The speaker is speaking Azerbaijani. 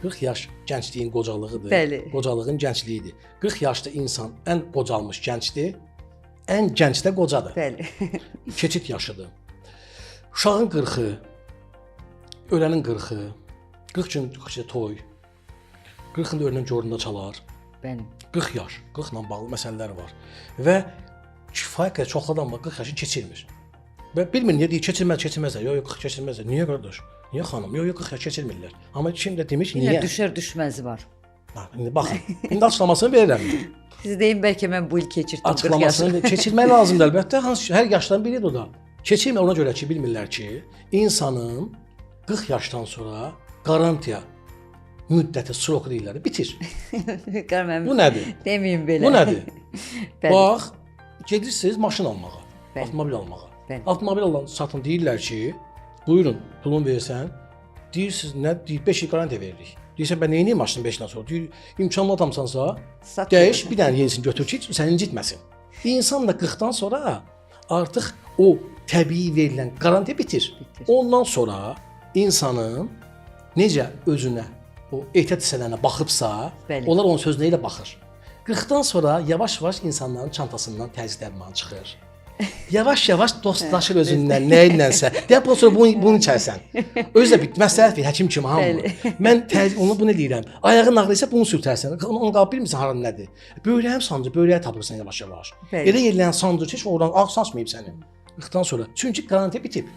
40 yaş gəncliyin qocalığıdır. Bəli. Qocalığın gəncliyidir. 40 yaşlı insan ən qocalmış gəncdir. Ən gənc də qocadır. Bəli. Keçid yaşıdır. Uşağın 40-ı, ölənin 40-ı, 40 gün toy, 40-ın ölünün gorunda çalar. Bəli. 40 yaş, 40 ilə bağlı məsələlər var. Və kifayət qədər çox adam var 40 yaşı keçirmir. Və bilmir niyə deyir keçirməzlər. Yox, 40 keçirməzlər. Niyə qardaş? Niyə xanım? Yox, 40 yaş keçirmirlər. Amma kim də demiş niyə? Yenə düşməzi var. Ha, indi baxın. İndi açıqlamasını verirəm. Siz deyin bəlkə mən bu il keçirdim 40 yaşı. Açıqlamasını keçirmək lazımdır əlbəttə. Hansı hər yaşdan biridir o da. Keçirmə ona görə ki, bilmirlər ki, insanın 40 yaşdan sonra qarantiya müddəti srok deyirlər, bitir. Bu nədir? Deməyim belə. Bu nədir? Bəli. Bax, gedirsiniz maşın almağa, Bəli. avtomobil almağa. Bəli. Avtomobil alan satın deyirlər ki, buyurun, pulunu versən. Deyirsiniz nə? Deyir 5 il qarantiya veririk. Deyirsən mən neyniyim maşını 5 ildən sonra? Deyir imkanlı adamsansa, Sat dəyiş görürsən. bir dənə yenisini götür ki, səni incitməsin. İnsan da 40-dan sonra artıq o təbii verilən qarantiya bitir. Ondan sonra insanın necə özünə o ehtiyat hissələrinə baxıbsa, Bəli. onlar onun sözünə ilə baxır. 40-dan sonra yavaş-yavaş insanların çantasından təzyiq dərmanı çıxır. Yavaş-yavaş dostlaşır özündən, nə ilənsə. Deyə bu sonra bunu içərsən. Özü də bir məsləhət ver həkim kimi hamı. Mən onu bunu deyirəm. Ayağın ağrıysa bunu sürtərsən. Onu qab bilmirsən haran nədir? Böyrəyim sancı, böyrəyə tapırsan yavaş-yavaş. Bəli. Elə yerlən sancı heç oradan ağ saçmayıb səni. 40-dan sonra. Çünki qarantiya bitib.